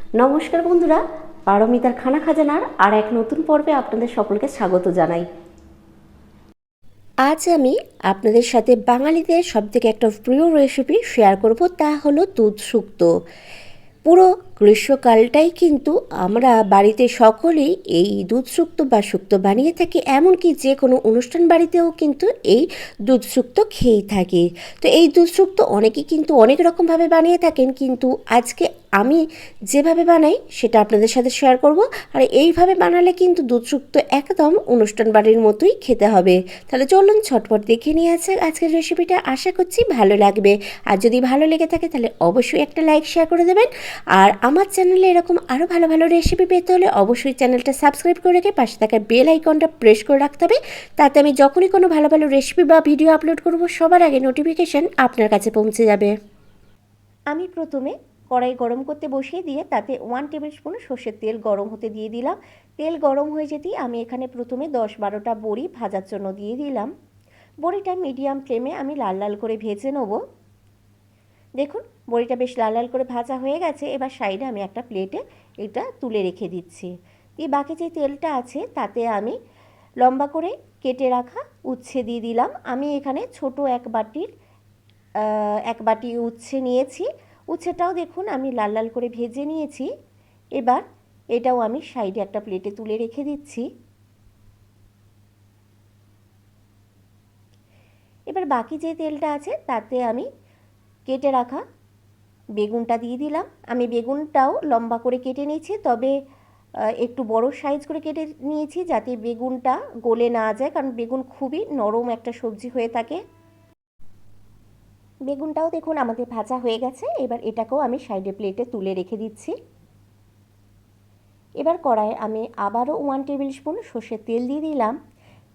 নমস্কার বন্ধুরা, পারমিতার খানা খাজানার আর এক নতুন পর্বে আপনাদের সকলকে স্বাগত জানাই। আজ আমি আপনাদের সাথে বাঙালিদের সবথেকে একটা প্রিয় রেসিপি শেয়ার করব, তা হলো দুধ শুক্তো। পুরো গ্রীষ্মকালটাই কিন্তু আমরা বাড়িতে সকলেই এই দুধ শুক্তো বা শুক্তো বানিয়ে থাকি, এমনকি যে কোনো অনুষ্ঠান বাড়িতেও কিন্তু এই দুধ শুক্তো খেয়েই থাকি। তো এই দুধ শুক্তো অনেকেই কিন্তু অনেক রকমভাবে বানিয়ে থাকেন, কিন্তু আজকে আমি যেভাবে বানাই সেটা আপনাদের সাথে শেয়ার করব। আর এইভাবে বানালে কিন্তু দুধ শুক্তো একদম অনুষ্ঠান বাড়ির মতোই খেতে হবে। তাহলে চলুন ছটপট দেখে নিয়ে আছে আজকের রেসিপিটা, আশা করছি ভালো লাগবে। আর যদি ভালো লেগে থাকে তাহলে অবশ্যই একটা লাইক শেয়ার করে দেবেন। আর আমার চ্যানেলে এরকম আরও ভালো ভালো রেসিপি পেতে হলে অবশ্যই চ্যানেলটা সাবস্ক্রাইব করে রেখে পাশে থাকা বেল আইকনটা প্রেস করে রাখতে হবে, তাতে আমি যখনই কোনো ভালো ভালো রেসিপি বা ভিডিও আপলোড করব সবার আগে নোটিফিকেশান আপনার কাছে পৌঁছে যাবে। আমি প্রথমে কড়াই গরম করতে বসিয়ে দিয়ে তাতে 1 টেবিল স্পুন সর্ষের তেল গরম হতে দিয়ে দিলাম। তেল গরম হয়ে যেতেই আমি এখানে প্রথমে 10-12টা বড়ি ভাজার জন্য দিয়ে দিলাম। বড়িটা মিডিয়াম ফ্লেমে আমি লাল লাল করে ভেজে নেব। দেখুন বড়িটা বেশ লাল লাল করে ভাজা হয়ে গেছে। এবার সাইডে আমি একটা প্লেটে এটা তুলে রেখে দিচ্ছি। দিয়ে বাকি যে তেলটা আছে তাতে আমি লম্বা করে কেটে রাখা উচ্ছে দিয়ে দিলাম। আমি এখানে ছোট এক বাটি উচ্ছে নিয়েছি। উচ্ছেটাও দেখুন আমি লাল লাল করে ভেজে নিয়েছি। এবার এটাও আমি সাইডে একটা প্লেটে তুলে রেখে দিচ্ছি। এবার বাকি যে তেলটা আছে তাতে আমি কেটে রাখা বেগুনটা দিয়ে দিলাম। আমি বেগুনটাও লম্বা করে কেটে নিয়েছি, তবে একটু বড় সাইজ করে কেটে নিয়েছি যাতে বেগুনটা গলে না যায়, কারণ বেগুন খুবই নরম একটা সবজি হয়ে থাকে। বেগুনটাও দেখুন আমাদের ভাজা হয়ে গেছে। এবার এটাকেও আমি সাইডে প্লেটে তুলে রেখে দিচ্ছি। এবার কড়াইয়ে আমি আবারও 1 টেবিল স্পুন সর্ষের তেল দিয়ে দিলাম।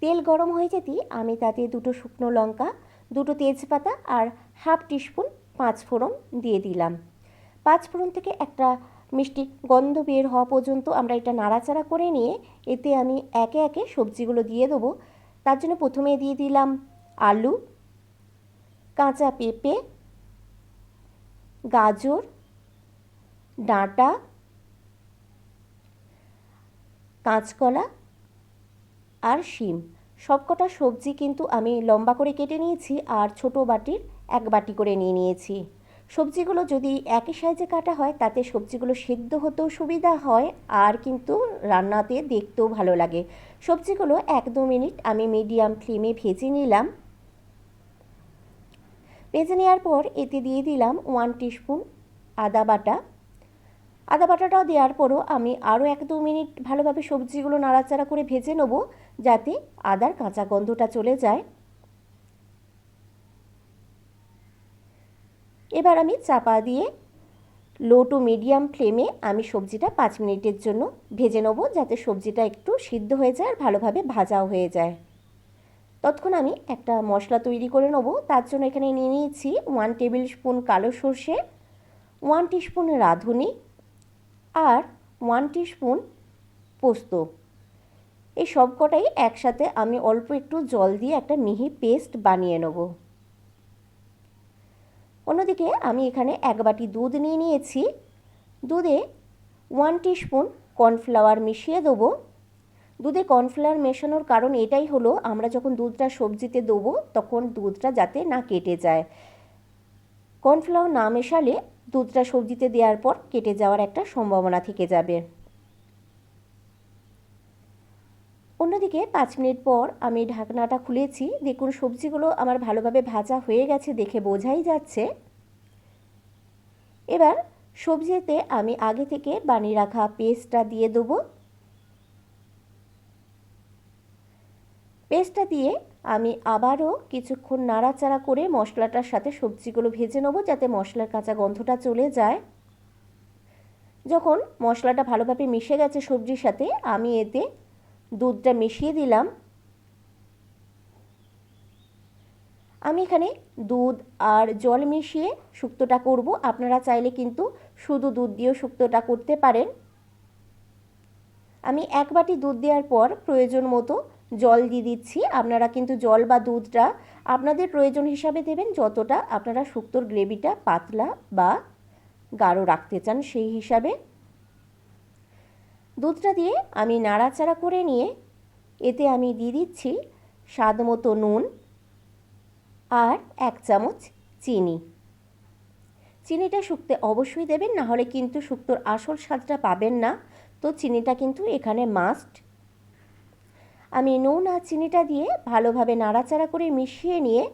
তেল গরম হয়ে যেতেই আমি তাতে 2টো শুকনো লঙ্কা, 2টো তেজপাতা আর হাফ টিস্পুন পাঁচফোড়ন দিয়ে দিলাম। পাঁচফোড়ন থেকে একটা মিষ্টি গন্ধ বের হওয়া পর্যন্ত আমরা এটা নাড়াচাড়া করে নিয়ে এতে আমি একে একে সবজিগুলো দিয়ে দেবো। তার জন্য প্রথমে দিয়ে দিলাম আলু, কাঁচা পেঁপে, গাজর, ডাঁটা, কাঁচকলা আর শিম। সবকটা সবজি কিন্তু আমি লম্বা করে কেটে নিয়েছি আর ছোটো বাটির 1 বাটি করে নিয়ে নিয়েছি। সবজিগুলো যদি একই সাইজে কাটা হয় তাতে সবজিগুলো সিদ্ধ হতেও সুবিধা হয়, আর কিন্তু রান্নাতে দেখতেও ভালো লাগে। সবজিগুলো 1-2 মিনিট আমি মিডিয়াম ফ্লেমে ভেজে নিলাম। ভেজে নেওয়ার পর এতে দিয়ে দিলাম 1 টিস্পুন আদা বাটা। আদা বাটাটাও দেওয়ার পরও আমি আরও 1-2 মিনিট ভালোভাবে সবজিগুলো নাড়াচাড়া করে ভেজে নেব, যাতে আদার কাঁচা গন্ধটা চলে যায়। এবার আমি চাপা দিয়ে লো টু মিডিয়াম ফ্লেমে আমি সবজিটা 5 মিনিটের জন্য ভেজে নেব, যাতে সবজিটা একটু সিদ্ধ হয়ে যায় আর ভালোভাবে ভাজাও হয়ে যায়। ততক্ষণ আমি একটা মশলা তৈরি করে নেব। তার জন্য এখানে নিয়ে নিয়েছি 1 টেবিল স্পুন কালো সর্ষে, 1 টিস্পুন রাঁধুনি আর 1 টিস্পুন পোস্ত। এই সবকটাই একসাথে আমি অল্প একটু জল দিয়ে একটা মিহি পেস্ট বানিয়ে নেব। অন্যদিকে আমি এখানে 1 বাটি দুধ নিয়ে নিয়েছি। দুধে 1 টিস্পুন কর্নফ্লাওয়ার মিশিয়ে দেবো। দুধে কর্নফ্লাওয়ার মেশানোর কারণ এটাই হলো, আমরা যখন দুধটা সবজিতে দেবো তখন দুধটা যাতে না কেটে যায়। কর্নফ্লাওয়ার না মেশালে দুধটা সবজিতে দেওয়ার পর কেটে যাওয়ার একটা সম্ভাবনা থেকে যাবে। অন্যদিকে 5 মিনিট পর আমি ঢাকনাটা খুলেছি। দেখুন সবজিগুলো আমার ভালোভাবে ভাজা হয়ে গেছে, দেখে বোঝাই যাচ্ছে। এবার সবজিতে আমি আগে থেকে বানিয়ে রাখা পেস্টটা দিয়ে দেবো। পেস্টটা দিয়ে আমি আবারও কিছুক্ষণ নাড়াচাড়া করে মশলাটার সাথে সবজিগুলো ভেজে নেব, যাতে মশলার কাঁচা গন্ধটা চলে যায়। যখন মশলাটা ভালোভাবে মিশে গেছে সবজির সাথে, আমি এতে দুধটা মিশিয়ে দিলাম। আমি এখানে দুধ আর জল মিশিয়ে শুক্তোটা করব। আপনারা চাইলে কিন্তু শুধু দুধ দিয়েও শুক্তোটা করতে পারেন। আমি 1 বাটি দুধ দেওয়ার পর প্রয়োজন মতো জল দিয়ে দিচ্ছি। আপনারা কিন্তু জল বা দুধটা আপনাদের প্রয়োজন হিসাবে দেবেন, যতটা আপনারা শুক্তোর গ্রেভিটা পাতলা বা গাঢ় রাখতে চান সেই হিসাবে। দুধটা দিয়ে আমি নাড়াচাড়া করে নিয়ে এতে আমি দিয়ে দিচ্ছি স্বাদ মতো নুন আর 1 চামচ চিনি। চিনিটা শুকতে অবশ্যই দেবেন, না হলে কিন্তু শুক্তোর আসল স্বাদটা পাবেন না। তো চিনিটা কিন্তু এখানে মাস্ট। আমি নুন আর চিনিটা দিয়ে ভালোভাবে নাড়াচাড়া করে মিশিয়ে নিয়ে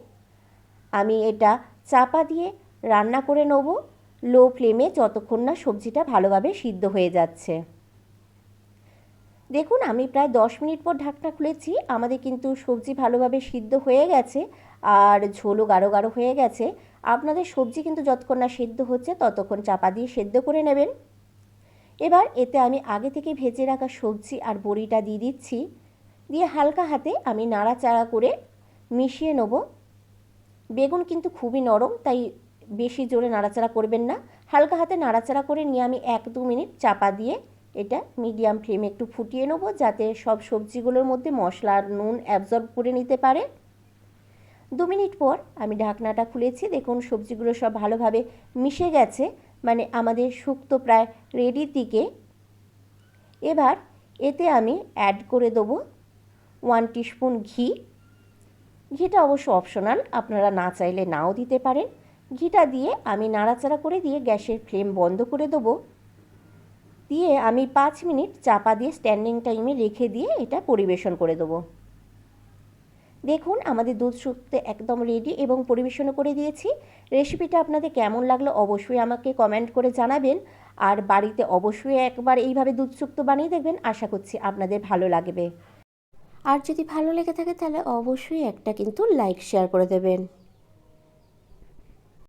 আমি এটা চাপা দিয়ে রান্না করে নেব লো ফ্লেমে, যতক্ষণ না সবজিটা ভালোভাবে সিদ্ধ হয়ে যাচ্ছে। দেখুন আমি প্রায় 10 মিনিট পর ঢাকনা খুলেছি, আমাদের কিন্তু সবজি ভালোভাবে সিদ্ধ হয়ে গেছে আর ঝোলও গাঢ় গাঢ় হয়ে গেছে। আপনাদের সবজি কিন্তু যতক্ষণ না সিদ্ধ হচ্ছে ততক্ষণ চাপা দিয়ে সিদ্ধ করে নেবেন। এবার এতে আমি আগে থেকে ভেজে রাখা সবজি আর বড়িটা দিয়ে দিচ্ছি, দিয়ে হালকা হাতে আমি নাড়াচাড়া করে মিশিয়ে নেব। বেগুন কিন্তু খুবই নরম, তাই বেশি জোরে নাড়াচাড়া করবেন না, হালকা হাতে নাড়াচাড়া করে নিয়ে আমি 1-2 মিনিট চাপা দিয়ে এটা মিডিয়াম ফ্লেমে একটু ফুটিয়ে নেব, যাতে সব সবজিগুলোর মধ্যে মশলা আর নুন অ্যাবজর্ব করে নিতে পারে। 2 মিনিট পর আমি ঢাকনাটা খুলেছি, দেখুন সবজিগুলো সব ভালোভাবে মিশে গেছে, মানে আমাদের শুক্তো প্রায় রেডির দিকে। এবার এতে আমি অ্যাড করে দেবো 1 টিস্পুন ঘি। ঘিটা অবশ্য অপশনাল, আপনারা না চাইলে নাও দিতে পারেন। ঘিটা দিয়ে আমি নাড়াচাড়া করে দিয়ে গ্যাসের ফ্লেম বন্ধ করে দেবো, দিয়ে আমি 5 মিনিট চাপা দিয়ে স্ট্যান্ডিং টাইমে রেখে দিয়ে এটা পরিবেশন করে দেবো। দেখুন আমাদের দুধ শুক্তো একদম রেডি এবং পরিবেশনও করে দিয়েছি। রেসিপিটা আপনাদের কেমন লাগলো অবশ্যই আমাকে কমেন্ট করে জানাবেন, আর বাড়িতে অবশ্যই একবার এইভাবে দুধ শুক্তো বানিয়ে দেখবেন, আশা করছি আপনাদের ভালো লাগবে। আর যদি ভালো লেগে থাকে তাহলে অবশ্যই একটা কিন্তু লাইক শেয়ার করে দেবেন।